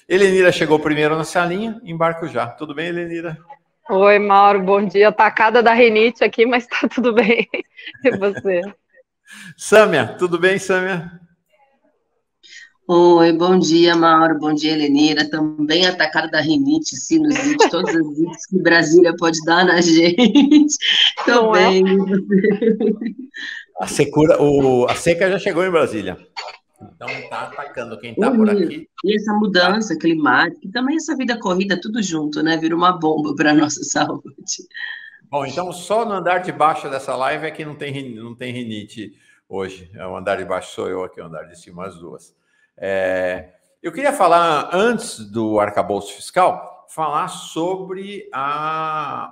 Helenira chegou primeiro na salinha, embarco já. Tudo bem, Helenira? Oi, Mauro, bom dia. Atacada da rinite aqui, mas tá tudo bem. E você? Sâmia, tudo bem, Sâmia? Oi, bom dia, Mauro, bom dia, Helenira. Também atacado da rinite, sinusite, todas as vidas que Brasília pode dar na gente. Tô Não é? bem. A seca já chegou em Brasília. Então tá atacando quem tá por aqui. E essa mudança climática, e também essa vida corrida, tudo junto, né? Vira uma bomba para nossa saúde. Bom, então só no andar de baixo dessa live é que não tem rinite hoje. O andar de baixo sou eu aqui, o andar de cima as duas. Eu queria falar, antes do arcabouço fiscal, falar sobre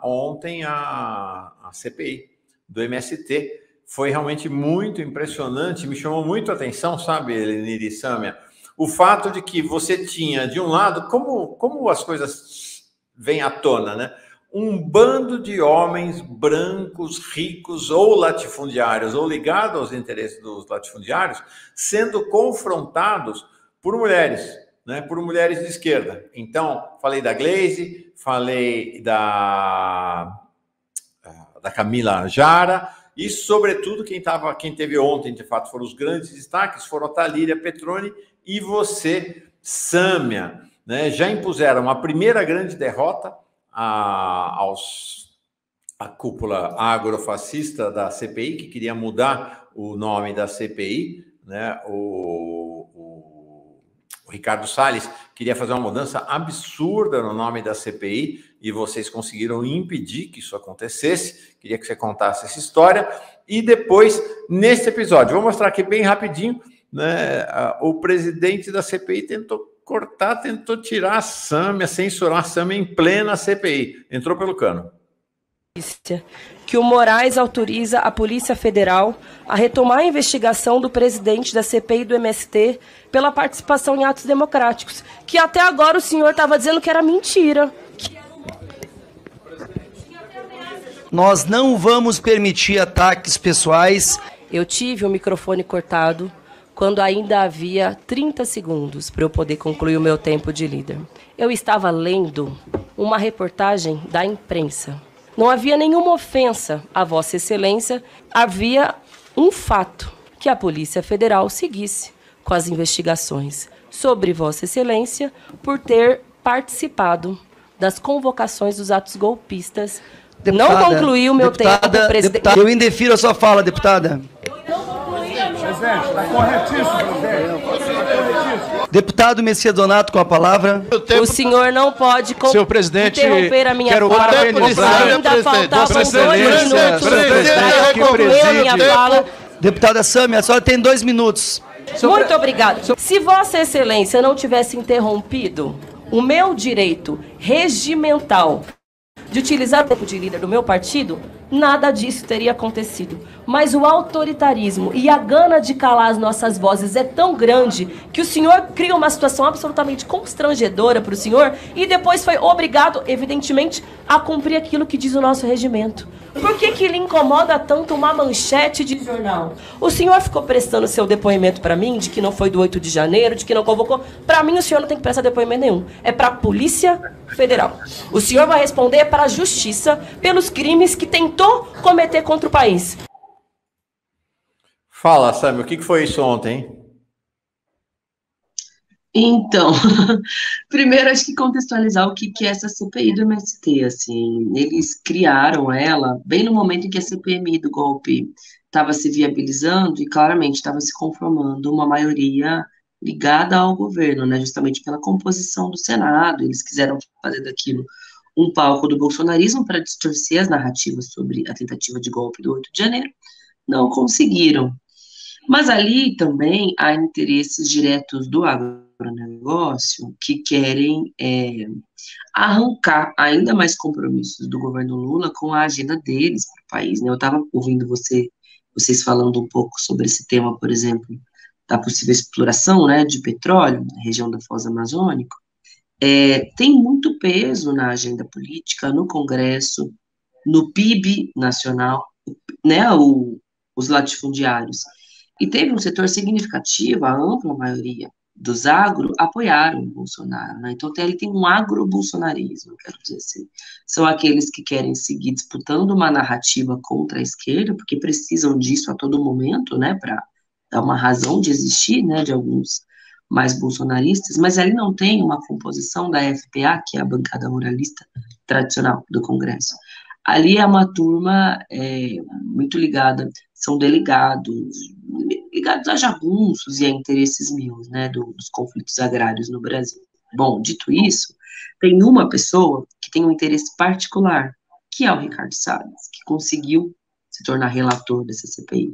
ontem a CPI do MST. Foi realmente muito impressionante, me chamou muito a atenção, sabe, Helenira e Sâmia, o fato de que você tinha, de um lado, como as coisas vêm à tona, né? Um bando de homens brancos, ricos, ou latifundiários, ou ligados aos interesses dos latifundiários, sendo confrontados por mulheres, né? Por mulheres de esquerda. Então, falei da Gleisi, falei da Camila Jara, e, sobretudo, quem teve ontem, de fato, foram os grandes destaques, foram a Thalíria Petroni e você, Sâmia, né? Já impuseram a primeira grande derrota à cúpula agrofascista da CPI, que queria mudar o nome da CPI, né? O Ricardo Salles queria fazer uma mudança absurda no nome da CPI e vocês conseguiram impedir que isso acontecesse. Queria que você contasse essa história. E depois, nesse episódio, vou mostrar aqui bem rapidinho, né? O presidente da CPI tentou tirar a Sâmia, censurar a Sâmia em plena CPI. Entrou pelo cano. Que o Moraes autoriza a Polícia Federal a retomar a investigação do presidente da CPI do MST pela participação em atos democráticos, que até agora o senhor estava dizendo que era mentira. Nós não vamos permitir ataques pessoais. Eu tive o microfone cortado quando ainda havia 30 segundos para eu poder concluir o meu tempo de líder. Eu estava lendo uma reportagem da imprensa. Não havia nenhuma ofensa à Vossa Excelência, havia um fato, que a Polícia Federal seguisse com as investigações sobre Vossa Excelência por ter participado das convocações dos atos golpistas. Deputada, não concluí o meu tempo como presidente. Eu indefiro a sua fala, deputada. Presidente, está corretíssimo, presidente. Deputado Messias Donato, com a palavra. O senhor não pode Senhor presidente, interromper a minha fala. parabenizar. Ainda faltavam 2 minutos para eu concluir a minha fala. Deputada Sâmia, a senhora tem 2 minutos. Muito obrigada. Se Vossa Excelência não tivesse interrompido o meu direito regimental de utilizar o tempo de líder do meu partido, nada disso teria acontecido. Mas o autoritarismo e a gana de calar as nossas vozes é tão grande que o senhor cria uma situação absolutamente constrangedora para o senhor e depois foi obrigado, evidentemente, a cumprir aquilo que diz o nosso regimento. Por que lhe incomoda tanto uma manchete de jornal? O senhor ficou prestando seu depoimento para mim de que não foi do 8 de janeiro, de que não convocou. Para mim, o senhor não tem que prestar depoimento nenhum. É para a Polícia Federal. O senhor vai responder para a Justiça pelos crimes que tentou cometer contra o país. Fala, Sâmia, o que foi isso ontem, hein? Então, primeiro acho que contextualizar o que é essa CPI do MST, assim, eles criaram ela bem no momento em que a CPMI do golpe estava se viabilizando e claramente estava se conformando uma maioria ligada ao governo, né, justamente pela composição do Senado, eles quiseram fazer daquilo um palco do bolsonarismo para distorcer as narrativas sobre a tentativa de golpe do 8 de janeiro, não conseguiram. Mas ali também há interesses diretos do agronegócio que querem arrancar ainda mais compromissos do governo Lula com a agenda deles para o país, né? Eu estava ouvindo vocês falando um pouco sobre esse tema, por exemplo, da possível exploração, né, de petróleo na região da Foz Amazônica. Tem muito peso na agenda política, no Congresso, no PIB nacional, né, os latifundiários. E teve um setor significativo, a ampla maioria dos agro apoiaram o Bolsonaro, né? Então ele tem um agrobolsonarismo, quero dizer assim. São aqueles que querem seguir disputando uma narrativa contra a esquerda, porque precisam disso a todo momento, né, para dar uma razão de existir, né, de alguns mais bolsonaristas, mas ele não tem uma composição da FPA, que é a bancada ruralista tradicional do Congresso. Ali é uma turma muito ligada, são delegados, ligados a jagunços e a interesses meus, né, dos conflitos agrários no Brasil. Bom, dito isso, tem uma pessoa que tem um interesse particular, que é o Ricardo Salles, que conseguiu se tornar relator dessa CPI.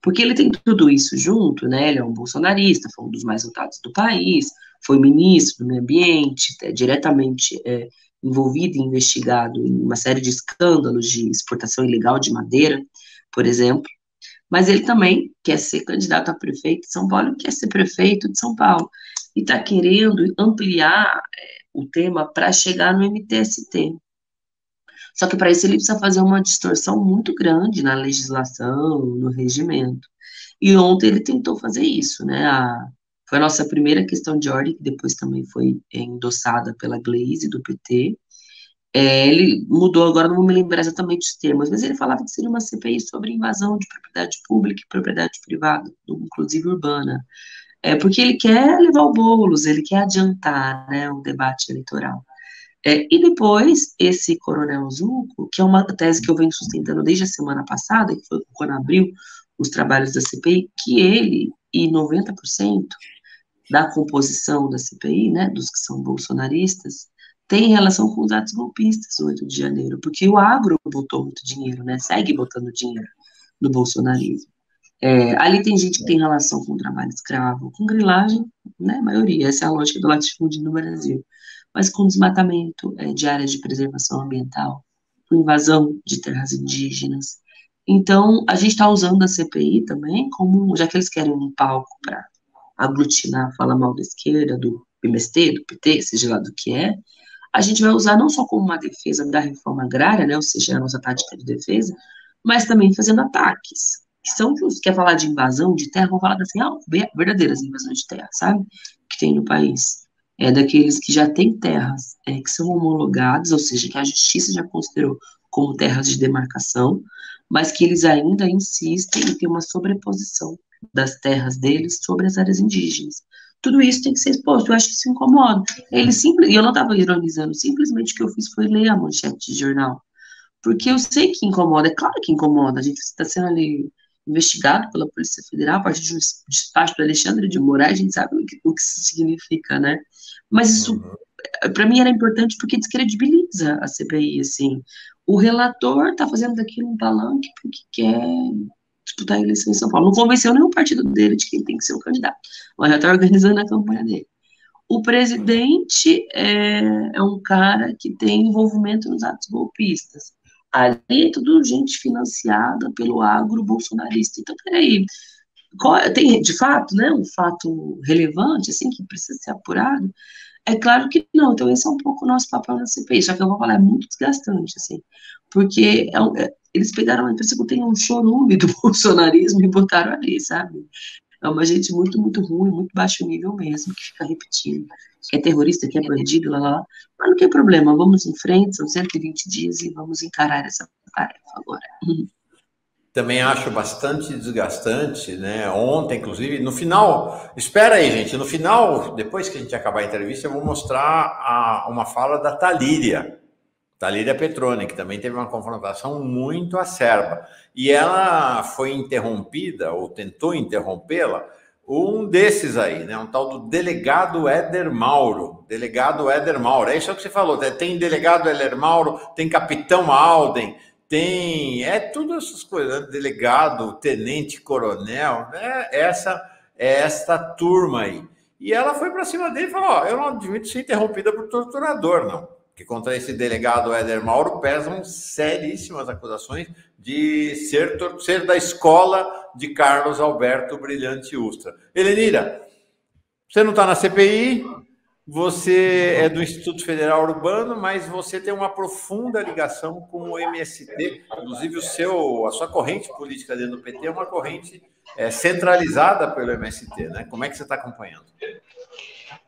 Porque ele tem tudo isso junto, né, ele é um bolsonarista, foi um dos mais votados do país, foi ministro do meio ambiente, diretamente envolvido e investigado em uma série de escândalos de exportação ilegal de madeira, por exemplo, mas ele também quer ser candidato a prefeito de São Paulo, quer ser prefeito de São Paulo, e está querendo ampliar o tema para chegar no MTST. Só que para isso ele precisa fazer uma distorção muito grande na legislação, no regimento. E ontem ele tentou fazer isso, né? Foi a nossa primeira questão de ordem, que depois também foi endossada pela Gleisi, do PT. Ele mudou, agora não vou me lembrar exatamente os termos, mas ele falava que seria uma CPI sobre invasão de propriedade pública e propriedade privada, inclusive urbana. Porque ele quer levar o Boulos, ele quer adiantar, né, o debate eleitoral. E depois, esse Coronel Zucco, que é uma tese que eu venho sustentando desde a semana passada, que foi quando abriu os trabalhos da CPI, que ele e 90% da composição da CPI, né, dos que são bolsonaristas, tem relação com os atos golpistas do 8 de janeiro, porque o agro botou muito dinheiro, né, segue botando dinheiro no bolsonarismo. Ali tem gente que tem relação com o trabalho escravo, com grilagem, né, a maioria, essa é a lógica do latifúndio no Brasil, mas com desmatamento de áreas de preservação ambiental, com invasão de terras indígenas. Então, a gente está usando a CPI também como, já que eles querem um palco para aglutinar, falar mal da esquerda, do MST, do PT, seja lá do que é, a gente vai usar não só como uma defesa da reforma agrária, né, ou seja, a nossa tática de defesa, mas também fazendo ataques, que são justos. Quer falar de invasão de terra, vamos falar assim, verdadeiras invasões de terra, sabe, que tem no país. Daqueles que já têm terras que são homologadas, ou seja, que a justiça já considerou como terras de demarcação, mas que eles ainda insistem em ter uma sobreposição das terras deles sobre as áreas indígenas. Tudo isso tem que ser exposto, eu acho que isso incomoda. E eu não estava ironizando, simplesmente o que eu fiz foi ler a manchete de jornal, porque eu sei que incomoda, é claro que incomoda, a gente está sendo ali investigado pela Polícia Federal, a partir de um despacho do Alexandre de Moraes, a gente sabe o que isso significa, né? Mas isso, para mim, era importante porque descredibiliza a CPI, assim. O relator está fazendo daquilo um palanque porque quer disputar a eleição em São Paulo. Não convenceu nenhum partido dele de que ele tem que ser o candidato, mas já está organizando a campanha dele. O presidente é um cara que tem envolvimento nos atos golpistas. Ali é tudo gente financiada pelo agro bolsonarista. Então, peraí, tem de fato, né, um fato relevante, assim, que precisa ser apurado? É claro que não. Então, esse é um pouco o nosso papel na CPI. Só que eu vou falar, é muito desgastante, assim, porque eles pegaram uma pessoa que tem um chorume do bolsonarismo e botaram ali, sabe? É uma gente muito, muito ruim, muito baixo nível mesmo, que fica repetindo, que é terrorista, que é bandido, lá. Mas não tem problema, vamos em frente, são 120 dias e vamos encarar essa tarefa agora. Também acho bastante desgastante, né? Ontem, inclusive, no final, espera aí, gente, no final, depois que a gente acabar a entrevista, eu vou mostrar uma fala da Talíria Petroni, que também teve uma confrontação muito acerba. E ela foi interrompida, ou tentou interrompê-la, um desses aí, né? Um tal do delegado Éder Mauro. É isso que você falou, tem delegado Éder Mauro, tem capitão Alden, tem tudo essas coisas, né? Delegado, tenente, coronel, né? Essa turma aí. E ela foi para cima dele e falou, eu não admito ser interrompida por torturador, não. Que contra esse delegado Éder Mauro pesam seríssimas acusações de ser da escola de Carlos Alberto Brilhante Ustra. Helenira, você não está na CPI, você é do Instituto Federal Urbano, mas você tem uma profunda ligação com o MST, inclusive a sua corrente política dentro do PT é uma corrente centralizada pelo MST, né? Como é que você está acompanhando?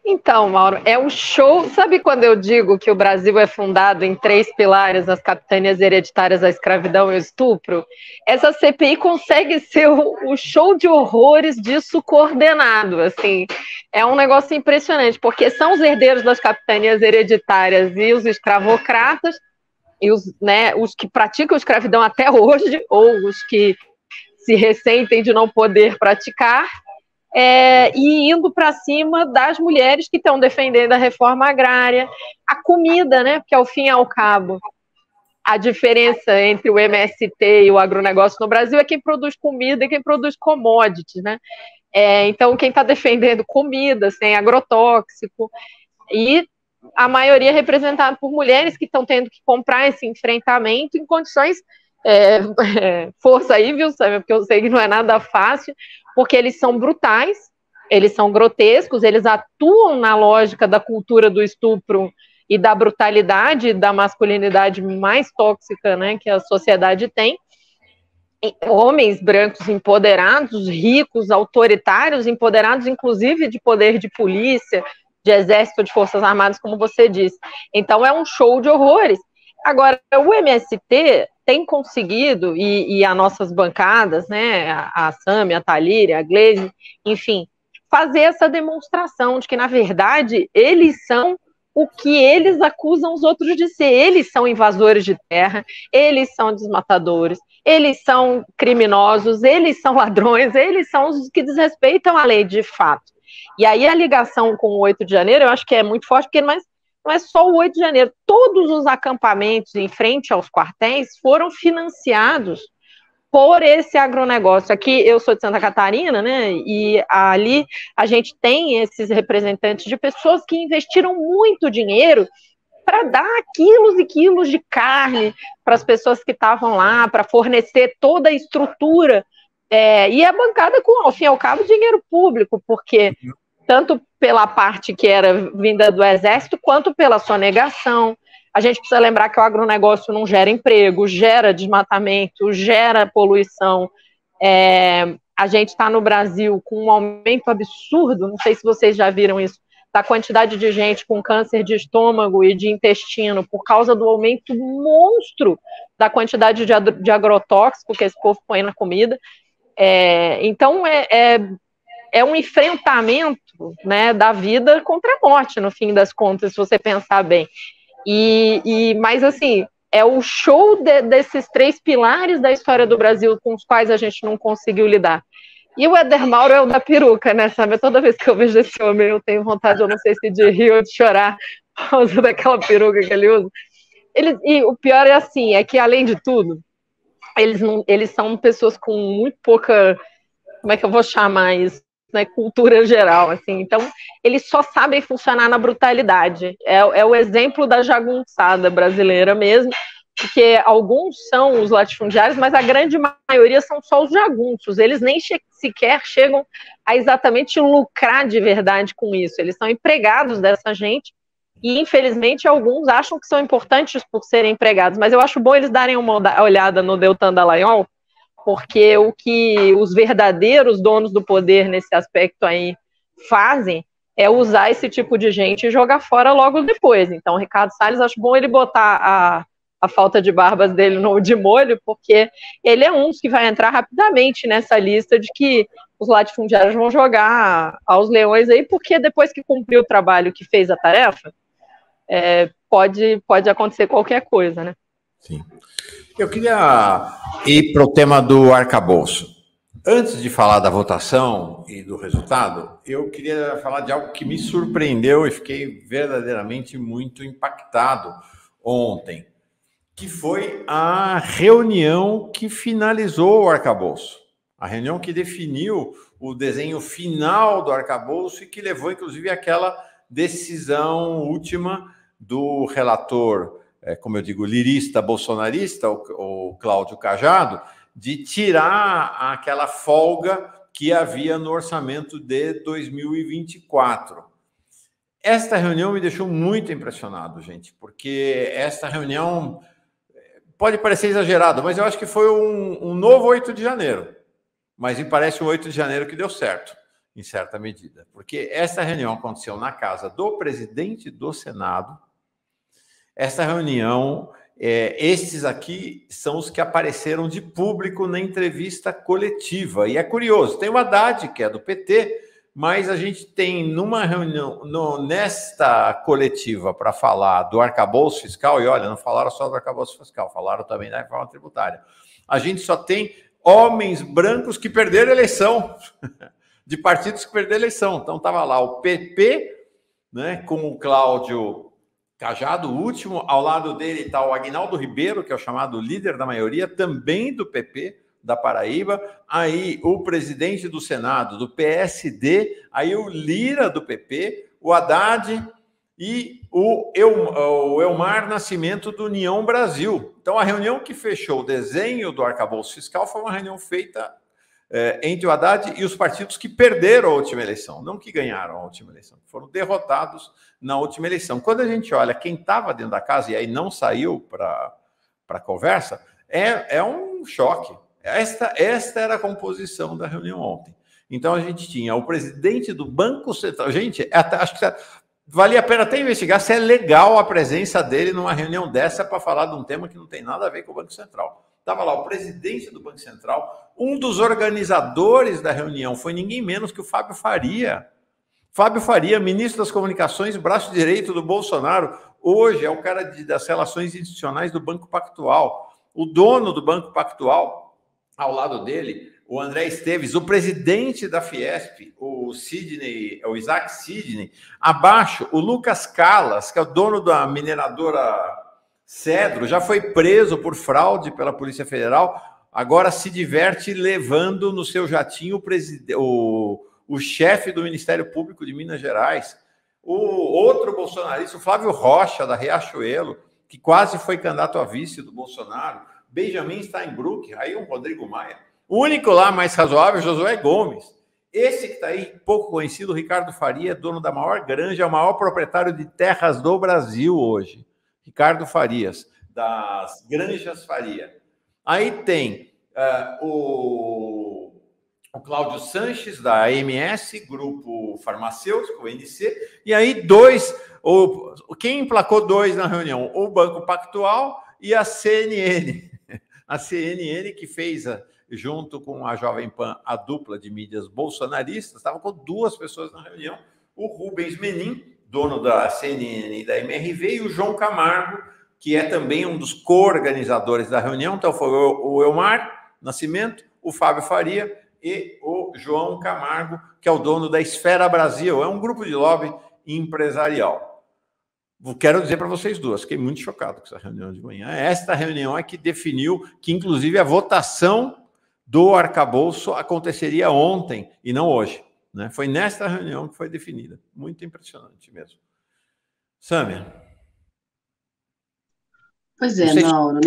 Então, Mauro, é um show. Sabe quando eu digo que o Brasil é fundado em 3 pilares, as capitanias hereditárias, a escravidão e o estupro? Essa CPI consegue ser o show de horrores disso coordenado, assim. É um negócio impressionante, porque são os herdeiros das capitanias hereditárias e os escravocratas, e os que praticam escravidão até hoje, ou os que se ressentem de não poder praticar, e indo para cima das mulheres que estão defendendo a reforma agrária, a comida, né? Porque ao fim e ao cabo, a diferença entre o MST e o agronegócio no Brasil é quem produz comida e quem produz commodities, né? Então, quem está defendendo comida sem agrotóxico, e a maioria é representada por mulheres que estão tendo que comprar esse enfrentamento em condições. Força aí, viu, Samia? Porque eu sei que não é nada fácil, porque eles são brutais, eles são grotescos, eles atuam na lógica da cultura do estupro e da brutalidade, da masculinidade mais tóxica, né, que a sociedade tem. Homens brancos empoderados, ricos, autoritários, empoderados inclusive de poder de polícia, de exército, de forças armadas, como você disse. Então é um show de horrores. Agora, o MST tem conseguido, e as nossas bancadas, né, a Samia, a Thalíria, a Gleisi, enfim, fazer essa demonstração de que, na verdade, eles são o que eles acusam os outros de ser. Eles são invasores de terra, eles são desmatadores, eles são criminosos, eles são ladrões, eles são os que desrespeitam a lei de fato. E aí a ligação com o 8 de janeiro, eu acho que é muito forte, porque não é só o 8 de janeiro, todos os acampamentos em frente aos quartéis foram financiados por esse agronegócio. Aqui, eu sou de Santa Catarina, né, e ali a gente tem esses representantes de pessoas que investiram muito dinheiro para dar quilos e quilos de carne para as pessoas que estavam lá, para fornecer toda a estrutura, e a bancada com, ao fim e ao cabo, dinheiro público, porque tanto pela parte que era vinda do Exército, quanto pela sonegação. A gente precisa lembrar que o agronegócio não gera emprego, gera desmatamento, gera poluição. A gente está no Brasil com um aumento absurdo, não sei se vocês já viram isso, da quantidade de gente com câncer de estômago e de intestino por causa do aumento monstro da quantidade de agrotóxico que esse povo põe na comida. Então, é um enfrentamento, né, da vida contra a morte, no fim das contas, se você pensar bem. Mas, assim, é o show desses 3 pilares da história do Brasil com os quais a gente não conseguiu lidar. E o Éder Mauro é o da peruca, né, sabe? Toda vez que eu vejo esse homem, eu tenho vontade, eu não sei se de rir ou de chorar, por causa daquela peruca que ele usa. E o pior é assim, é que, além de tudo, eles são pessoas com muito pouca, como é que eu vou chamar isso? Né, cultura geral, assim. Então, eles só sabem funcionar na brutalidade. É o exemplo da jagunçada brasileira mesmo, porque alguns são os latifundiários, mas a grande maioria são só os jagunços. Eles nem sequer chegam a exatamente lucrar de verdade com isso. Eles são empregados dessa gente e, infelizmente, alguns acham que são importantes por serem empregados. Mas eu acho bom eles darem uma olhada no Deltan Dallagnol, porque o que os verdadeiros donos do poder nesse aspecto aí fazem é usar esse tipo de gente e jogar fora logo depois. Então, o Ricardo Salles, acho bom ele botar a falta de barbas dele de molho, porque ele é um que vai entrar rapidamente nessa lista de que os latifundiários vão jogar aos leões aí, porque depois que cumpriu o trabalho que fez a tarefa, pode acontecer qualquer coisa, né? Sim. Eu queria ir para o tema do arcabouço. Antes de falar da votação e do resultado, eu queria falar de algo que me surpreendeu e fiquei verdadeiramente muito impactado ontem, que foi a reunião que finalizou o arcabouço. A reunião que definiu o desenho final do arcabouço e que levou, inclusive, àquela decisão última do relator, como eu digo, lirista, bolsonarista, o Cláudio Cajado, de tirar aquela folga que havia no orçamento de 2024. Esta reunião me deixou muito impressionado, gente, porque esta reunião pode parecer exagerado, mas eu acho que foi um novo 8 de janeiro. Mas me parece um 8 de janeiro que deu certo. em certa medida, porque essa reunião aconteceu na casa do presidente do Senado. Essa reunião, estes aqui são os que apareceram de público na entrevista coletiva. E é curioso, tem o Haddad, que é do PT, mas a gente tem numa reunião, nesta coletiva, para falar do arcabouço fiscal, e olha, não falaram só do arcabouço fiscal, falaram também da reforma tributária. A gente só tem homens brancos que perderam a eleição, de partidos que perderam a eleição. Então estava lá o PP, né, com o Cláudio Cajado, o último, ao lado dele está o Aguinaldo Ribeiro, que é o chamado líder da maioria, também do PP, da Paraíba, aí o presidente do Senado, do PSD, aí o Lira, do PP, o Haddad e o Elmar Nascimento, do União Brasil. Então, a reunião que fechou o desenho do arcabouço fiscal foi uma reunião feita entre o Haddad e os partidos que perderam a última eleição, não que ganharam a última eleição, foram derrotados na última eleição. Quando a gente olha quem estava dentro da casa e aí não saiu para a conversa, é um choque. Esta era a composição da reunião ontem. Então, a gente tinha o presidente do Banco Central. Gente, acho que valia a pena até investigar se é legal a presença dele numa reunião dessa para falar de um tema que não tem nada a ver com o Banco Central. Estava lá o presidente do Banco Central, um dos organizadores da reunião foi ninguém menos que o Fábio Faria. Fábio Faria, ministro das Comunicações, braço direito do Bolsonaro, hoje é o cara das relações institucionais do Banco Pactual. O dono do Banco Pactual, ao lado dele, o André Esteves, o presidente da Fiesp, o Isaac Sidney, abaixo, o Lucas Calas, que é o dono da mineradora Cedro, já foi preso por fraude pela Polícia Federal, agora se diverte levando no seu jatinho o chefe do Ministério Público de Minas Gerais, o outro bolsonarista, o Flávio Rocha, da Riachuelo, que quase foi candidato a vice do Bolsonaro, Benjamin Steinbrück, aí um Rodrigo Maia. O único lá mais razoável, Josué Gomes. Esse que está aí, pouco conhecido, Ricardo Faria, é dono da maior granja, é o maior proprietário de terras do Brasil hoje. Ricardo Farias, das Granjas Faria. Aí tem o Cláudio Sanches, da AMS, Grupo Farmacêutico, o NC, e aí quem emplacou dois na reunião? O Banco Pactual e a CNN. A CNN, que fez, junto com a Jovem Pan, a dupla de mídias bolsonaristas, estava com duas pessoas na reunião, o Rubens Menin, dono da CNN e da MRV, e o João Camargo, que é também um dos co-organizadores da reunião. Então, foi o Elmar Nascimento, o Fábio Faria e o João Camargo, que é o dono da Esfera Brasil, é um grupo de lobby empresarial. Quero dizer para vocês duas, fiquei muito chocado com essa reunião de manhã. Esta reunião é que definiu que, inclusive, a votação do arcabouço aconteceria ontem e não hoje, né? Foi nesta reunião que foi definida. Muito impressionante mesmo. Sâmia. Pois é, Mauro.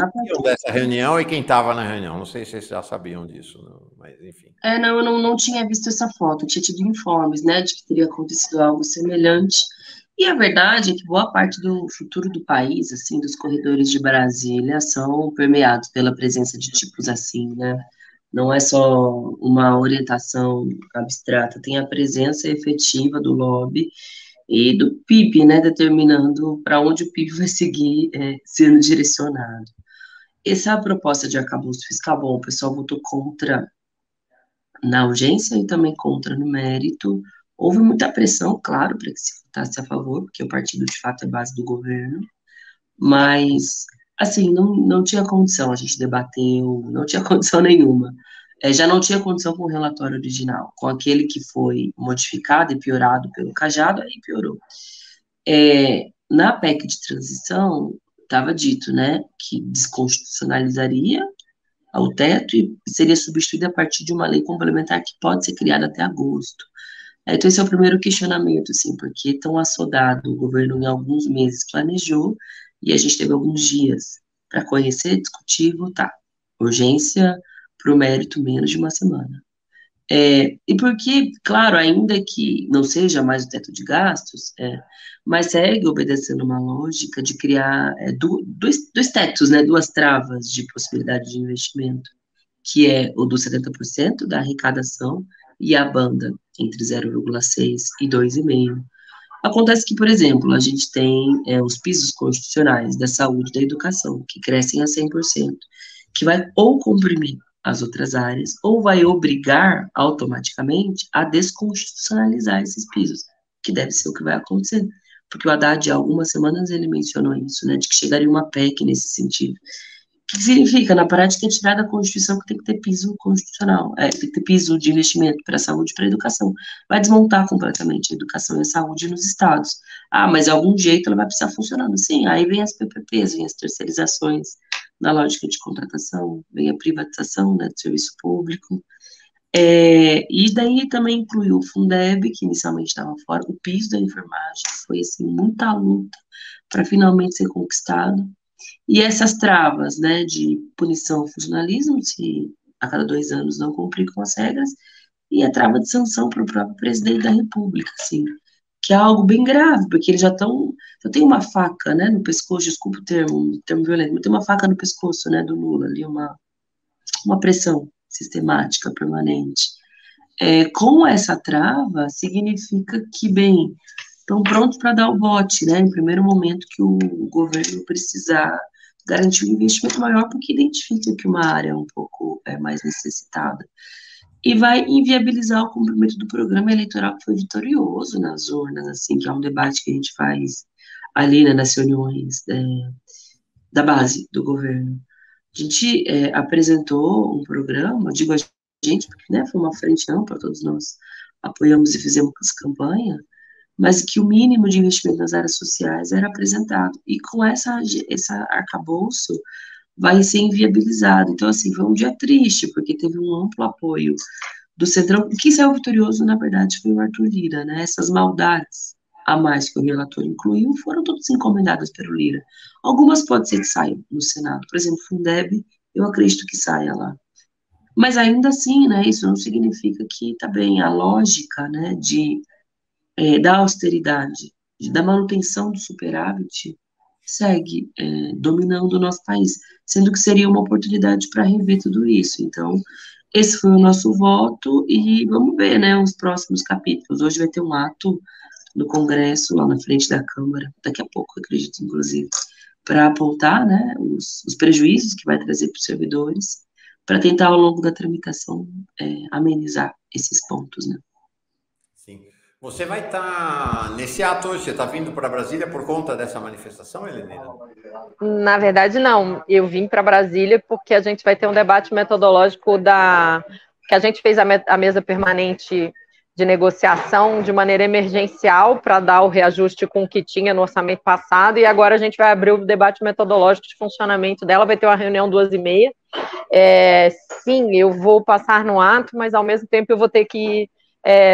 Dessa reunião e quem estava na reunião. Não sei se vocês já sabiam disso, mas enfim. Não, eu não tinha visto essa foto. Eu tinha tido informes, né, de que teria acontecido algo semelhante. E a verdade é que boa parte do futuro do país, assim, dos corredores de Brasília, são permeados pela presença de tipos assim, né? Não é só uma orientação abstrata, tem a presença efetiva do lobby e do PIB, né, determinando para onde o PIB vai seguir sendo direcionado. Essa é a proposta de arcabouço fiscal. Bom, o pessoal votou contra na urgência e também contra no mérito. Houve muita pressão, claro, para que se votasse a favor, porque o partido, de fato, é base do governo, mas, assim, não tinha condição, a gente debateu, não tinha condição nenhuma. Já não tinha condição com o relatório original, com aquele que foi modificado e piorado pelo Cajado, aí piorou. Na PEC de transição, estava dito, né, que desconstitucionalizaria o teto e seria substituída a partir de uma lei complementar que pode ser criada até agosto. Então, esse é o primeiro questionamento, assim, porque tão assodado, o governo em alguns meses planejou e a gente teve alguns dias para conhecer, discutir e votar. Urgência para o mérito, menos de uma semana. E porque, claro, ainda que não seja mais o teto de gastos, mas segue obedecendo uma lógica de criar dois tetos, né, duas travas de possibilidade de investimento, que é o dos 70% da arrecadação e a banda entre 0,6 e 2,5. Acontece que, por exemplo, a gente tem os pisos constitucionais da saúde e da educação, que crescem a 100%, que vai ou comprimir as outras áreas, ou vai obrigar automaticamente a desconstitucionalizar esses pisos, que deve ser o que vai acontecer. Porque o Haddad, há algumas semanas, ele mencionou isso, né, de que chegaria uma PEC nesse sentido. O que significa, na prática, é tirar da Constituição que tem que ter piso constitucional, tem que ter piso de investimento para a saúde e para a educação. Vai desmontar completamente a educação e a saúde nos estados. Ah, mas de algum jeito ela vai precisar funcionando. Sim, aí vem as PPPs, vem as terceirizações na lógica de contratação, vem a privatização, né, do serviço público. E daí também incluiu o Fundeb, que inicialmente estava fora, o piso da enfermagem, foi assim, muita luta para finalmente ser conquistado. E essas travas, né, de punição ao funcionalismo, se a cada 2 anos não cumprir com as regras, e a trava de sanção para o próprio presidente da República, assim, que é algo bem grave, porque eles já tem uma faca, né, no pescoço, desculpa o termo violento, mas tem uma faca no pescoço, né, do Lula, ali, uma pressão sistemática, permanente. Com essa trava, significa que, bem, estão prontos para dar o bote, né, em primeiro momento que o governo precisar garantir um investimento maior, porque identifica que uma área é um pouco mais necessitada. E vai inviabilizar o cumprimento do programa eleitoral que foi vitorioso nas urnas, assim, que é um debate que a gente faz ali, né, nas reuniões da base do governo. A gente apresentou um programa, digo a gente, porque, né, foi uma frente ampla, todos nós apoiamos e fizemos campanha, mas que o mínimo de investimento nas áreas sociais era apresentado. E com essa arcabouço vai ser inviabilizado. Então, assim, foi um dia triste, porque teve um amplo apoio do Centrão. Quem saiu vitorioso, na verdade, foi o Arthur Lira, né? Essas maldades a mais que o relator incluiu foram todas encomendadas pelo Lira. Algumas pode ser que saiam no Senado. Por exemplo, Fundeb, eu acredito que saia lá. Mas ainda assim, né, isso não significa que também a lógica, né, da austeridade, da manutenção do superávit, segue dominando o nosso país, sendo que seria uma oportunidade para rever tudo isso. Então, esse foi o nosso voto e vamos ver, né, os próximos capítulos. Hoje vai ter um ato no Congresso, lá na frente da Câmara, daqui a pouco, acredito, inclusive, para apontar, né, os prejuízos que vai trazer para os servidores, para tentar, ao longo da tramitação, amenizar esses pontos, né. Sim. Você vai estar nesse ato hoje? Você está vindo para Brasília por conta dessa manifestação, Helenina? Na verdade, não. Eu vim para Brasília porque a gente vai ter um debate metodológico que a gente fez a mesa permanente de negociação de maneira emergencial para dar o reajuste com o que tinha no orçamento passado, e agora a gente vai abrir o debate metodológico de funcionamento dela, vai ter uma reunião 2h30. Sim, eu vou passar no ato, mas ao mesmo tempo eu vou ter que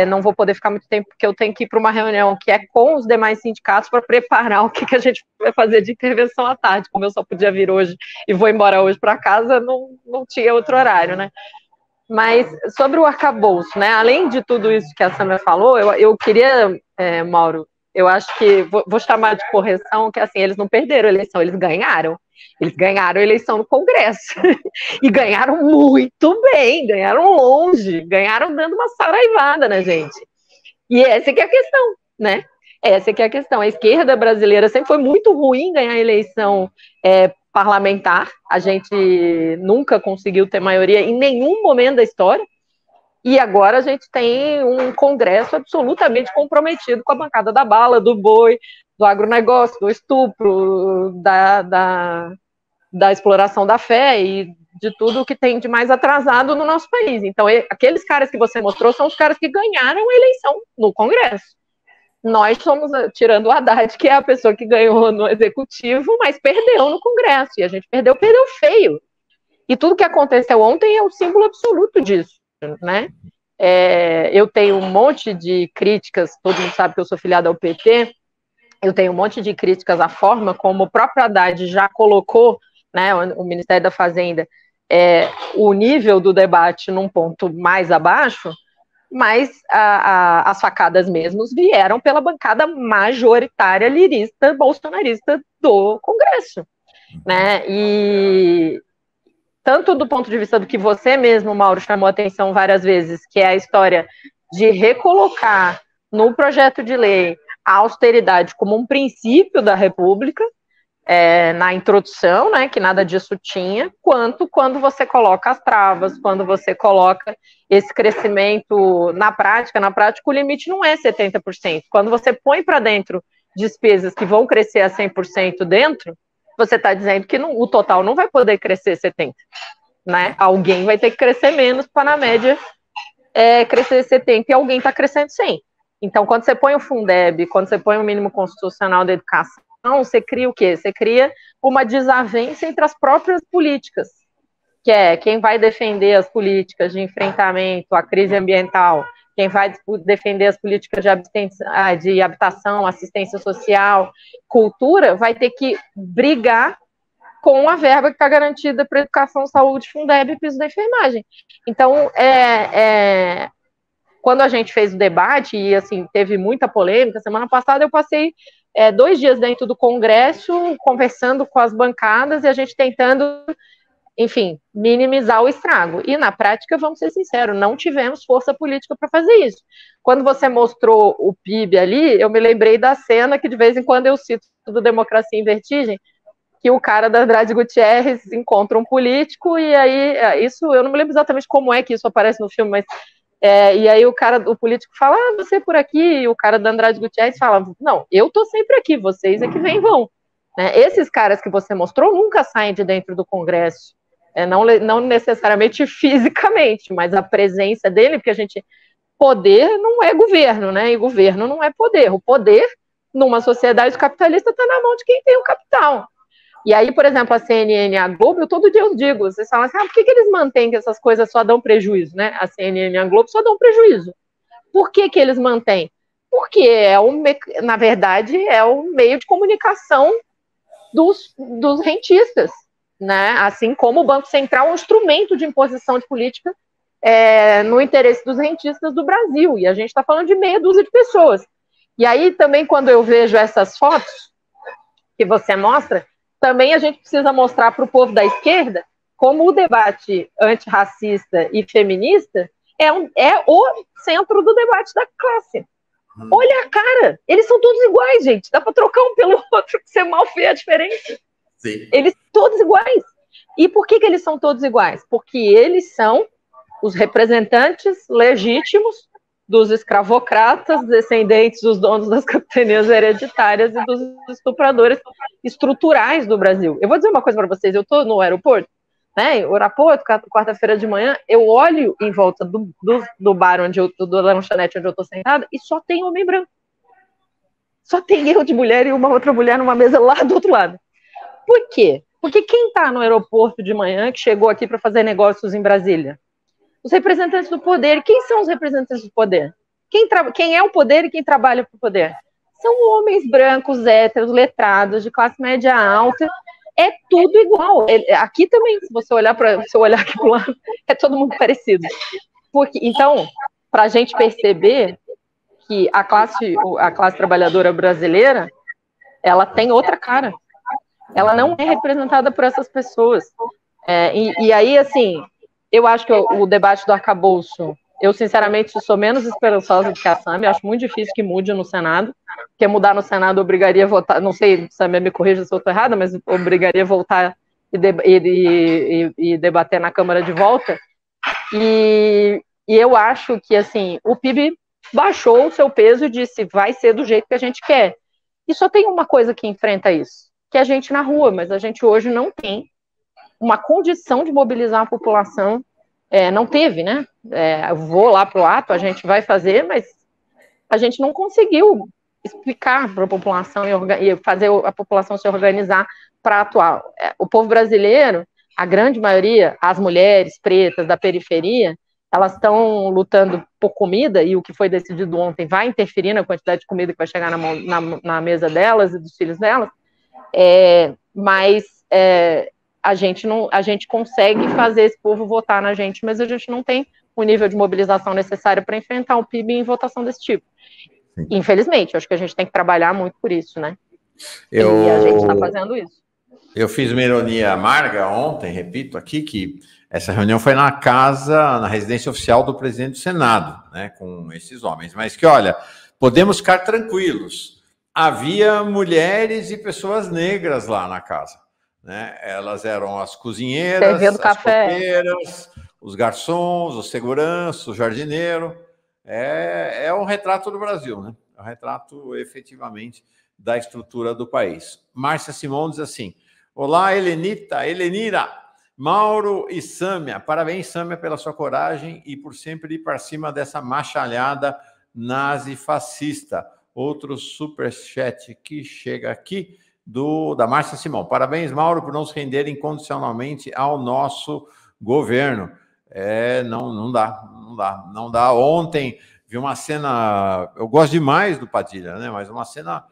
não vou poder ficar muito tempo, porque eu tenho que ir para uma reunião que é com os demais sindicatos para preparar o que a gente vai fazer de intervenção à tarde. Como eu só podia vir hoje e vou embora hoje para casa, não tinha outro horário, né? Mas sobre o arcabouço, né? Além de tudo isso que a Sâmia falou, eu queria, Mauro, eu acho que vou chamar de correção, que assim, eles não perderam a eleição, eles ganharam. Eles ganharam a eleição no Congresso. E ganharam muito bem, ganharam longe, ganharam dando uma saraivada na gente. E essa que é a questão, né? Essa que é a questão. A esquerda brasileira sempre foi muito ruim em ganhar a eleição parlamentar. A gente nunca conseguiu ter maioria em nenhum momento da história. E agora a gente tem um Congresso absolutamente comprometido com a bancada da bala, do boi, do agronegócio, do estupro, da exploração da fé e de tudo que tem de mais atrasado no nosso país. Então, aqueles caras que você mostrou são os caras que ganharam a eleição no Congresso. Nós somos, tirando o Haddad, que é a pessoa que ganhou no Executivo, mas perdeu no Congresso. E a gente perdeu feio. E tudo que aconteceu ontem é o símbolo absoluto disso, né? Eu tenho um monte de críticas, todo mundo sabe que eu sou filiada ao PT, eu tenho um monte de críticas à forma como o próprio Haddad já colocou, né, o Ministério da Fazenda, o nível do debate num ponto mais abaixo, mas as facadas mesmos vieram pela bancada majoritária lirista, bolsonarista do Congresso, né, tanto do ponto de vista do que você mesmo, Mauro, chamou a atenção várias vezes, que é a história de recolocar no projeto de lei a austeridade como um princípio da República, na introdução, né, que nada disso tinha, quanto quando você coloca as travas, quando você coloca esse crescimento na prática o limite não é 70%. Quando você põe para dentro despesas que vão crescer a 100% dentro, você está dizendo que o total não vai poder crescer 70%, né? Alguém vai ter que crescer menos para, na média, crescer 70% e alguém está crescendo 100%. Então, quando você põe o Fundeb, quando você põe o mínimo constitucional da educação, você cria o quê? Você cria uma desavença entre as próprias políticas, que é quem vai defender as políticas de enfrentamento à crise ambiental, quem vai defender as políticas de habitação, assistência social, cultura, vai ter que brigar com a verba que está garantida para educação, saúde, Fundeb e piso da enfermagem. Então, quando a gente fez o debate, e assim, teve muita polêmica, semana passada eu passei 2 dias dentro do Congresso, conversando com as bancadas, e a gente tentando, enfim, minimizar o estrago. E na prática, vamos ser sinceros, não tivemos força política para fazer isso. Quando você mostrou o PIB ali, eu me lembrei da cena que de vez em quando eu cito do Democracia em Vertigem, que o cara da Andrade Gutierrez encontra um político, e aí, isso, eu não me lembro exatamente como é que isso aparece no filme, mas e aí o político fala, você por aqui, e o cara da Andrade Gutierrez fala, não, eu tô sempre aqui, vocês é que vêm e vão. Esses caras que você mostrou nunca saem de dentro do Congresso, não necessariamente fisicamente, mas a presença dele, porque poder não é governo, né, e governo não é poder. O poder, numa sociedade capitalista, está na mão de quem tem o capital. E aí, por exemplo, a CNN e a Globo, eu todo dia eu digo, vocês falam assim, por que eles mantêm que essas coisas só dão prejuízo, né? A CNN e a Globo só dão prejuízo. Por que eles mantêm? Porque, na verdade, é o meio de comunicação dos rentistas, né? Assim como o Banco Central é um instrumento de imposição de política no interesse dos rentistas do Brasil. E a gente está falando de meia dúzia de pessoas. E aí, também, quando eu vejo essas fotos que você mostra, também a gente precisa mostrar para o povo da esquerda como o debate antirracista e feminista é o centro do debate da classe. Olha a cara, eles são todos iguais, gente. Dá para trocar um pelo outro, que você mal vê a diferença. Sim. Eles todos iguais. E por que eles são todos iguais? Porque eles são os representantes legítimos dos escravocratas, descendentes dos donos das capitanias hereditárias e dos estupradores estruturais do Brasil. Eu vou dizer uma coisa para vocês, eu estou no aeroporto, né, o aeroporto, quarta-feira de manhã, eu olho em volta do bar, da lanchonete onde eu estou sentada, e só tem homem branco. Só tem eu de mulher e uma outra mulher numa mesa lá do outro lado. Por quê? Porque quem está no aeroporto de manhã, que chegou aqui para fazer negócios em Brasília? Os representantes do poder. Quem são os representantes do poder? Quem é o poder e quem trabalha para o poder? São homens brancos, héteros, letrados, de classe média alta. É tudo igual. Aqui também, se você olhar aqui para o lado, é todo mundo parecido. Então, para a gente perceber que a classe trabalhadora brasileira, ela tem outra cara. Ela não é representada por essas pessoas. E aí, assim, eu acho que o debate do arcabouço, eu sinceramente sou menos esperançosa do que a Samia, acho muito difícil que mude no Senado, porque mudar no Senado obrigaria a votar, não sei, Samia me corrija se eu estou errada, mas obrigaria a voltar e debater na Câmara de volta, e eu acho que, assim, o PIB baixou o seu peso e disse, vai ser do jeito que a gente quer, e só tem uma coisa que enfrenta isso, que é a gente na rua, mas a gente hoje não tem uma condição de mobilizar a população, não teve, né? Eu vou lá para o ato, a gente vai fazer, mas a gente não conseguiu explicar para a população e fazer a população se organizar para atuar. O povo brasileiro, a grande maioria, as mulheres pretas da periferia, elas estão lutando por comida, e o que foi decidido ontem vai interferir na quantidade de comida que vai chegar na mesa delas e dos filhos delas, mas a gente consegue fazer esse povo votar na gente, mas a gente não tem o nível de mobilização necessário para enfrentar o PIB em votação desse tipo. Sim. Infelizmente, acho que a gente tem que trabalhar muito por isso, né? E a gente está fazendo isso. Eu fiz uma ironia amarga ontem, repito aqui, que essa reunião foi na casa, na residência oficial do presidente do Senado, né, com esses homens. Mas que, olha, podemos ficar tranquilos. Havia mulheres e pessoas negras lá na casa, né? Elas eram as cozinheiras, Servindo as café. copeiras, os garçons, os seguranças, o jardineiro. É um retrato do Brasil, né? É um retrato, efetivamente, da estrutura do país. Márcia Simão diz assim: olá, Helenira, Mauro e Sâmia. Parabéns, Sâmia, pela sua coragem e por sempre ir para cima dessa machalhada nazi-fascista. Outro superchat que chega aqui da Márcia Simão. Parabéns, Mauro, por não se render incondicionalmente ao nosso governo. Não dá. Ontem vi uma cena, eu gosto demais do Padilha, né? Mas uma cena,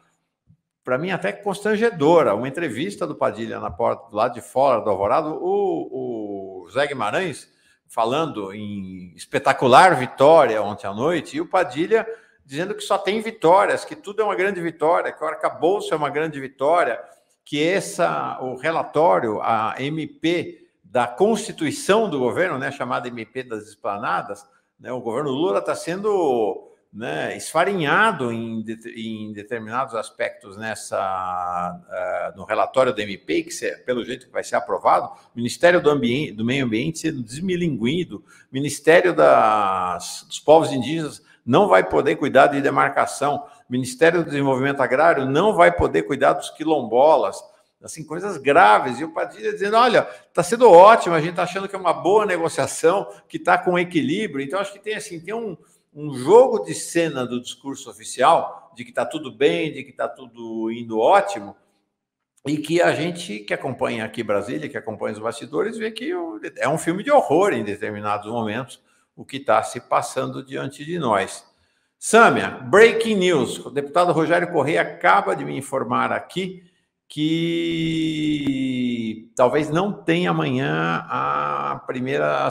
para mim, até constrangedora. Uma entrevista do Padilha na porta, do lado de fora do Alvorada, o Zé Guimarães falando em espetacular vitória ontem à noite, e o Padilha dizendo que só tem vitórias, que tudo é uma grande vitória, que o arcabouço é uma grande vitória, que o relatório, a MP da Constituição do governo, né, chamada MP das Esplanadas, né, o governo Lula está sendo, né, esfarinhado em determinados aspectos no relatório da MP, que pelo jeito que vai ser aprovado. O Ministério do Meio Ambiente sendo desmilinguido, o Ministério dos Povos Indígenas não vai poder cuidar de demarcação, o Ministério do Desenvolvimento Agrário não vai poder cuidar dos quilombolas, assim, coisas graves. E o Padilha dizendo, olha, está sendo ótimo, a gente está achando que é uma boa negociação, que está com equilíbrio. Então, acho que tem um jogo de cena do discurso oficial, de que está tudo bem, de que está tudo indo ótimo, e que a gente que acompanha aqui Brasília, que acompanha os bastidores, vê que é um filme de horror em determinados momentos, o que está se passando diante de nós. Sâmia, breaking news. O deputado Rogério Correia acaba de me informar aqui que talvez não tenha amanhã a primeira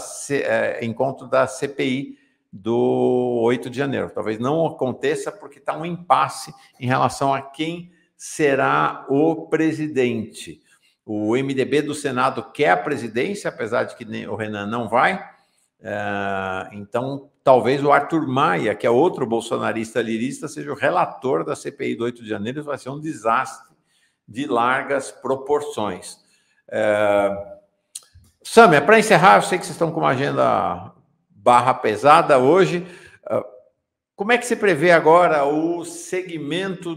encontro da CPI do 8 de janeiro. Talvez não aconteça porque está um impasse em relação a quem será o presidente. O MDB do Senado quer a presidência, apesar de que o Renan não vai. Então, talvez o Arthur Maia, que é outro bolsonarista lirista, seja o relator da CPI do 8 de janeiro. Isso vai ser um desastre de largas proporções. Sâmia, para encerrar, eu sei que vocês estão com uma agenda barra pesada hoje. Como é que se prevê agora o segmento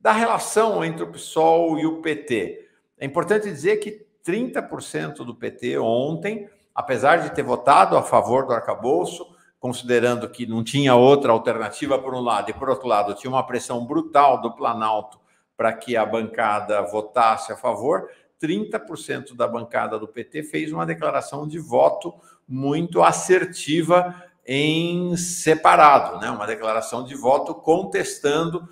da relação entre o PSOL e o PT? É importante dizer que 30% do PT ontem, apesar de ter votado a favor do arcabouço, considerando que não tinha outra alternativa por um lado, e por outro lado tinha uma pressão brutal do Planalto para que a bancada votasse a favor, 30% da bancada do PT fez uma declaração de voto muito assertiva em separado, né? Uma declaração de voto contestando,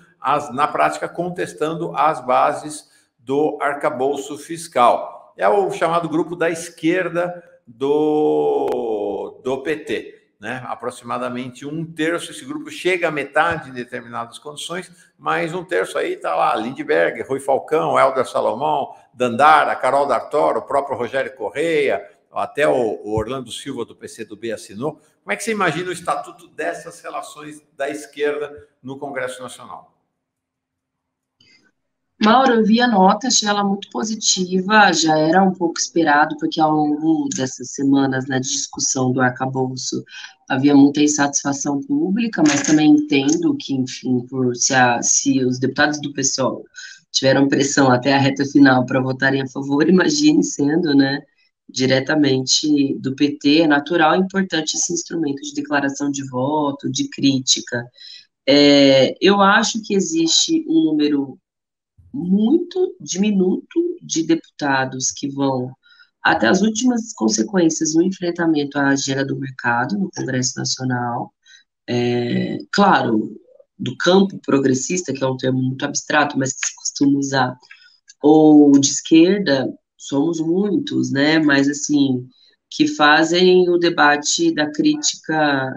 na prática, contestando as bases do arcabouço fiscal. É o chamado grupo da esquerda do PT. Né? Aproximadamente um terço, esse grupo chega a metade em determinadas condições, mas um terço aí está lá, Lindbergh, Rui Falcão, Helder Salomão, Dandara, Carol D'Artoro, o próprio Rogério Correia, até o Orlando Silva do PCdoB assinou. Como é que você imagina o estatuto dessas relações da esquerda no Congresso Nacional? Mauro, eu vi a nota, achei ela muito positiva, já era um pouco esperado, porque ao longo dessas semanas, na discussão do arcabouço, havia muita insatisfação pública, mas também entendo que, enfim, se os deputados do PSOL tiveram pressão até a reta final para votarem a favor, imagine sendo, né, diretamente do PT, é natural e importante esse instrumento de declaração de voto, de crítica. Eu acho que existe um número muito diminuto de deputados que vão até as últimas consequências no enfrentamento à agenda do mercado no Congresso Nacional. Claro, do campo progressista, que é um termo muito abstrato, mas que se costuma usar, ou de esquerda, somos muitos, né, mas assim, que fazem o debate da crítica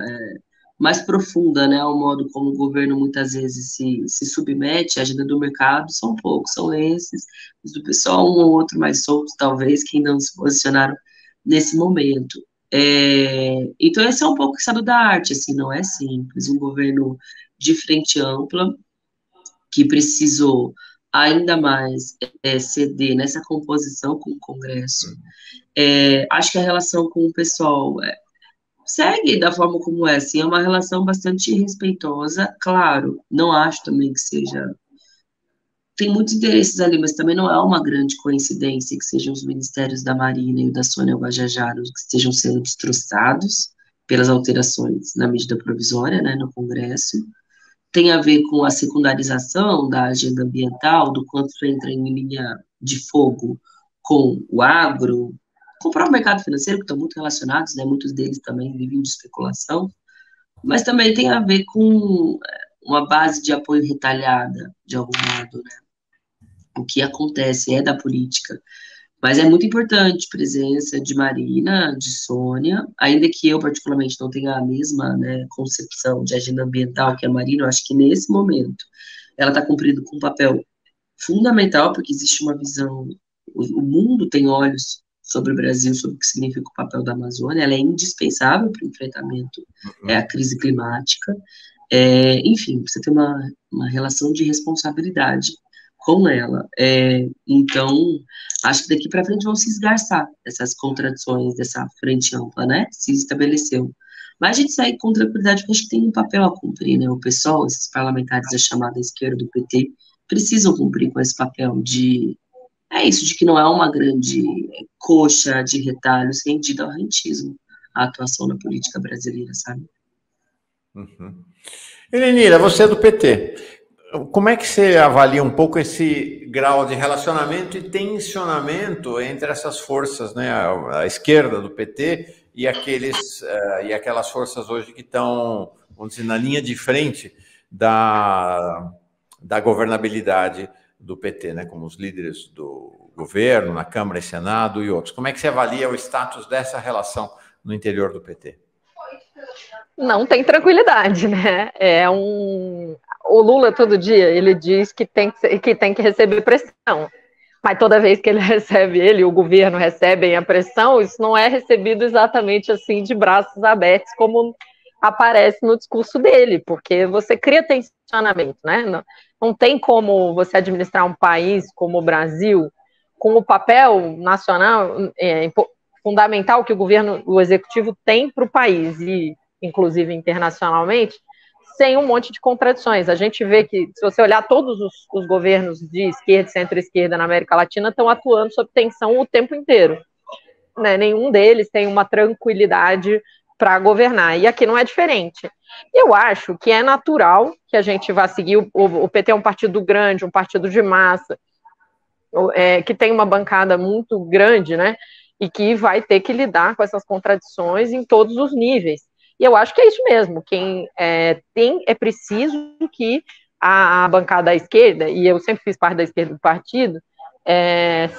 mais profunda, né, ao modo como o governo muitas vezes se submete à agenda do mercado, são poucos, são esses, os do pessoal, um ou outro mais soltos, talvez, que ainda não se posicionaram nesse momento. Então, esse é um pouco o estado da arte, assim, não é simples, um governo de frente ampla, que precisou ainda mais ceder nessa composição com o Congresso. Acho que a relação com o pessoal segue da forma como é, assim, é uma relação bastante respeitosa, claro, não acho também que seja... Tem muitos interesses ali, mas também não é uma grande coincidência que sejam os ministérios da Marina e o da Sônia Guajajara que estejam sendo destroçados pelas alterações na medida provisória, né, no Congresso. Tem a ver com a secundarização da agenda ambiental, do quanto isso entra em linha de fogo com o agro, com o próprio mercado financeiro, que estão muito relacionados, né, muitos deles também vivem de especulação, mas também tem a ver com uma base de apoio retalhada, de algum modo, né, o que acontece é da política, mas é muito importante a presença de Marina, de Sônia, ainda que eu particularmente não tenha a mesma, né, concepção de agenda ambiental que a Marina, eu acho que nesse momento ela está cumprindo com um papel fundamental, porque existe uma visão, o mundo tem olhos sobre o Brasil, sobre o que significa o papel da Amazônia, ela é indispensável para o enfrentamento à crise climática, enfim, precisa ter uma relação de responsabilidade com ela. Então, acho que daqui para frente vão se esgarçar essas contradições dessa frente ampla, né? Se estabeleceu. Mas a gente segue com tranquilidade, porque acho que tem um papel a cumprir, né? O pessoal, esses parlamentares da chamada esquerda do PT, precisam cumprir com esse papel de... de que não é uma grande coxa de retalhos rendida ao rentismo, a atuação na política brasileira, sabe? Helenira, você é do PT. Como é que você avalia um pouco esse grau de relacionamento e tensionamento entre essas forças, né, a esquerda do PT e aquelas forças hoje que estão, vamos dizer, na linha de frente da governabilidade do PT, né, como os líderes do governo, na Câmara e Senado e outros? Como é que você avalia o status dessa relação no interior do PT? Não tem tranquilidade, né? O Lula, todo dia, ele diz que tem que receber pressão. Mas toda vez que ele e o governo recebem a pressão, isso não é recebido exatamente assim, de braços abertos, como aparece no discurso dele, porque você cria tensionamento, né? Não tem como você administrar um país como o Brasil, com o papel nacional fundamental que o executivo tem para o país, e inclusive internacionalmente, sem um monte de contradições. A gente vê que, se você olhar, todos os governos de esquerda e centro-esquerda na América Latina estão atuando sob tensão o tempo inteiro. Né? Nenhum deles tem uma tranquilidade para governar, e aqui não é diferente. Eu acho que é natural que a gente vá seguir, o PT é um partido grande, um partido de massa, que tem uma bancada muito grande, né, e que vai ter que lidar com essas contradições em todos os níveis. E eu acho que é isso mesmo, é preciso que a bancada da esquerda, e eu sempre fiz parte da esquerda do partido,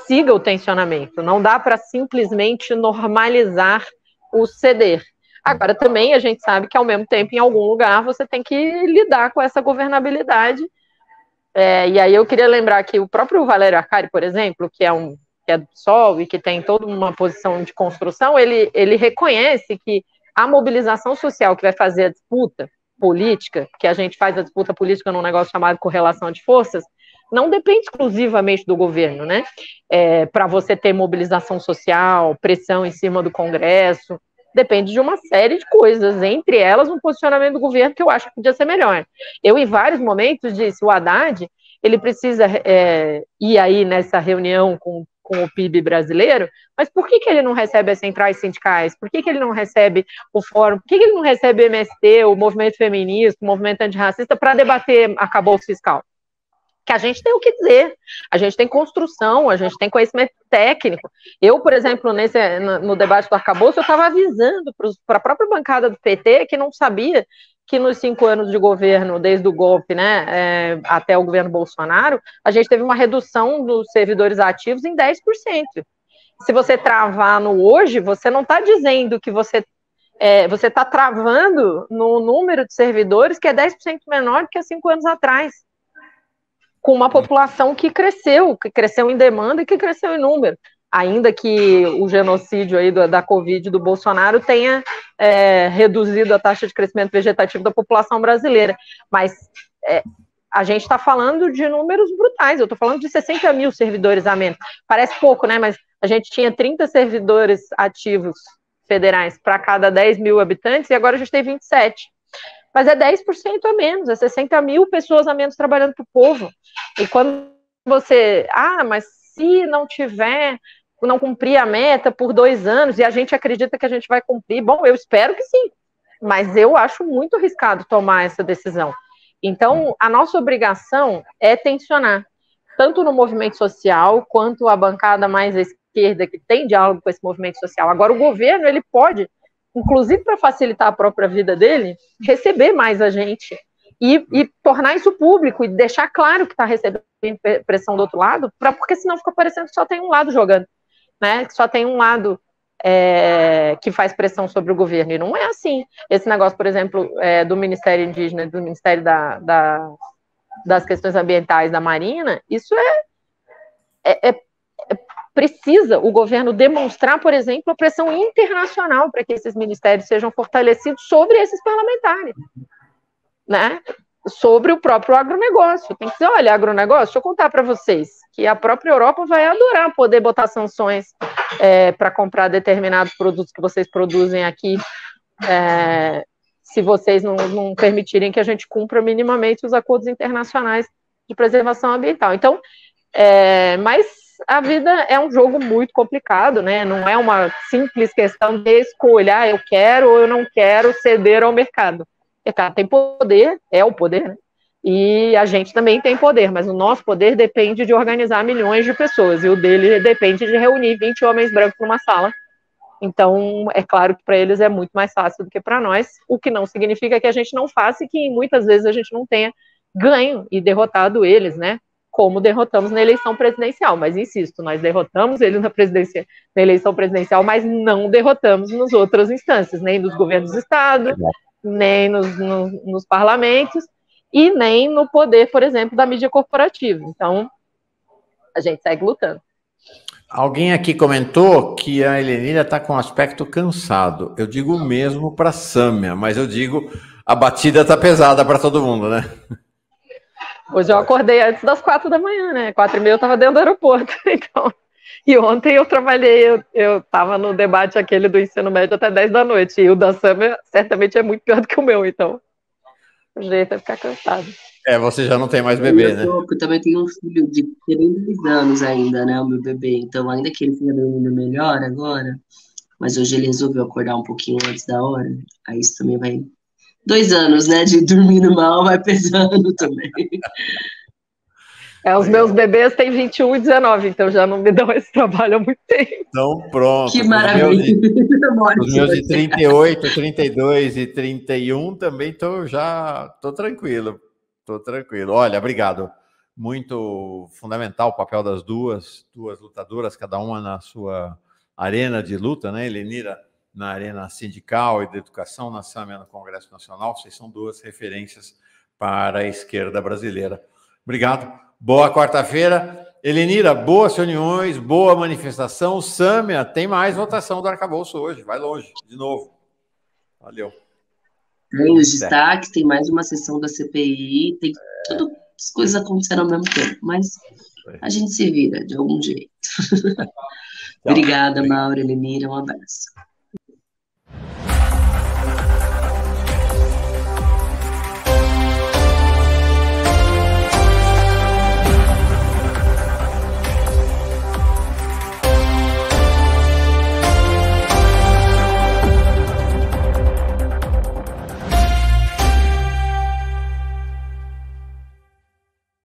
siga o tensionamento. Não dá para simplesmente normalizar o ceder. Agora, também a gente sabe que, ao mesmo tempo, em algum lugar, você tem que lidar com essa governabilidade. E aí eu queria lembrar que o próprio Valério Arcari, por exemplo, que é do PSOL e que tem toda uma posição de construção, ele reconhece que a mobilização social que vai fazer a disputa política, que a gente faz a disputa política num negócio chamado correlação de forças, não depende exclusivamente do governo, né? Para você ter mobilização social, pressão em cima do Congresso, depende de uma série de coisas, entre elas um posicionamento do governo que eu acho que podia ser melhor. Eu, em vários momentos, disse, o Haddad, ele precisa ir aí nessa reunião com o PIB brasileiro, mas por que ele não recebe as centrais sindicais? Por que ele não recebe o fórum? Por que ele não recebe o MST, o movimento feminista, o movimento antirracista, para debater arcabouço fiscal? Que a gente tem o que dizer, a gente tem construção, a gente tem conhecimento técnico. Eu, por exemplo, no debate do arcabouço, eu estava avisando para a própria bancada do PT que não sabia que nos 5 anos de governo, desde o golpe, né, até o governo Bolsonaro, a gente teve uma redução dos servidores ativos em 10%. Se você travar no hoje, você não está dizendo que você você está travando no número de servidores que é 10% menor do que há 5 anos atrás, com uma população que cresceu em demanda e que cresceu em número, ainda que o genocídio aí da Covid do Bolsonaro tenha reduzido a taxa de crescimento vegetativo da população brasileira, mas a gente está falando de números brutais. Eu estou falando de 60 mil servidores a menos. Parece pouco, né? Mas a gente tinha 30 servidores ativos federais para cada 10 mil habitantes e agora a gente tem 27. Mas é 10% a menos, é 60 mil pessoas a menos trabalhando para o povo. E quando você... mas se não cumprir a meta por 2 anos, e a gente acredita que a gente vai cumprir, bom, eu espero que sim, mas eu acho muito arriscado tomar essa decisão. Então, a nossa obrigação é tensionar, tanto no movimento social, quanto a bancada mais à esquerda, que tem diálogo com esse movimento social. Agora, o governo, ele pode, inclusive para facilitar a própria vida dele, receber mais a gente e tornar isso público e deixar claro que está recebendo pressão do outro lado, porque senão fica parecendo que só tem um lado jogando, né? Que só tem um lado que faz pressão sobre o governo, e não é assim. Esse negócio, por exemplo, do Ministério Indígena, do Ministério das Questões Ambientais da Marina, isso precisa o governo demonstrar, por exemplo, a pressão internacional para que esses ministérios sejam fortalecidos sobre esses parlamentares, né? Sobre o próprio agronegócio. Tem que dizer, olha, agronegócio, deixa eu contar para vocês, que a própria Europa vai adorar poder botar sanções para comprar determinados produtos que vocês produzem aqui, se vocês não permitirem que a gente cumpra minimamente os acordos internacionais de preservação ambiental. Então, mas a vida é um jogo muito complicado, né? Não é uma simples questão de escolha, eu quero ou eu não quero ceder ao mercado. O mercado tem poder, é o poder, né? E a gente também tem poder, mas o nosso poder depende de organizar milhões de pessoas, e o dele depende de reunir 20 homens brancos numa sala. Então, é claro que para eles é muito mais fácil do que para nós, o que não significa que a gente não faça e que muitas vezes a gente não tenha ganho e derrotado eles, né? Como derrotamos na eleição presidencial. Mas, insisto, nós derrotamos eles na eleição presidencial, mas não derrotamos nas outras instâncias, nem nos governos do Estado, nem nos parlamentos, e nem no poder, por exemplo, da mídia corporativa. Então, a gente segue lutando. Alguém aqui comentou que a Helenira está com um aspecto cansado. Eu digo o mesmo para a Sâmia, mas eu digo a batida está pesada para todo mundo, né? Hoje eu acordei antes das 4 da manhã, né? 4h30 eu estava dentro do aeroporto. Então, e ontem eu trabalhei, eu estava no debate aquele do ensino médio até 10 da noite. E o da Sâmia certamente é muito pior do que o meu, então o jeito é ficar cansado. Você já não tem mais bebê, né? Eu também tenho um filho de 3 anos ainda, né? O meu bebê. Então, ainda que ele esteja dormindo melhor agora, mas hoje ele resolveu acordar um pouquinho antes da hora. Aí isso também vai... 2 anos, né? De dormindo mal vai pesando também. Os meus bebês têm 21 e 19, então já não me dão esse trabalho há muito tempo. Então, pronto. Que maravilha. Os meus de 38, 32 e 31 também tô tranquilo. Tô tranquilo. Olha, obrigado. Muito fundamental o papel das duas lutadoras, cada uma na sua arena de luta, né? Helenira na arena sindical e de educação, na Sâmia no Congresso Nacional. Vocês são 2 referências para a esquerda brasileira. Obrigado. Boa quarta-feira. Helenira, boas reuniões, boa manifestação. Sâmia, tem mais votação do arcabouço hoje. Vai longe, de novo. Valeu. Tem os destaques, tem mais uma sessão da CPI, tem tudo, as coisas acontecendo ao mesmo tempo, mas a gente se vira de algum jeito. Obrigada, Maura, Helenira, um abraço.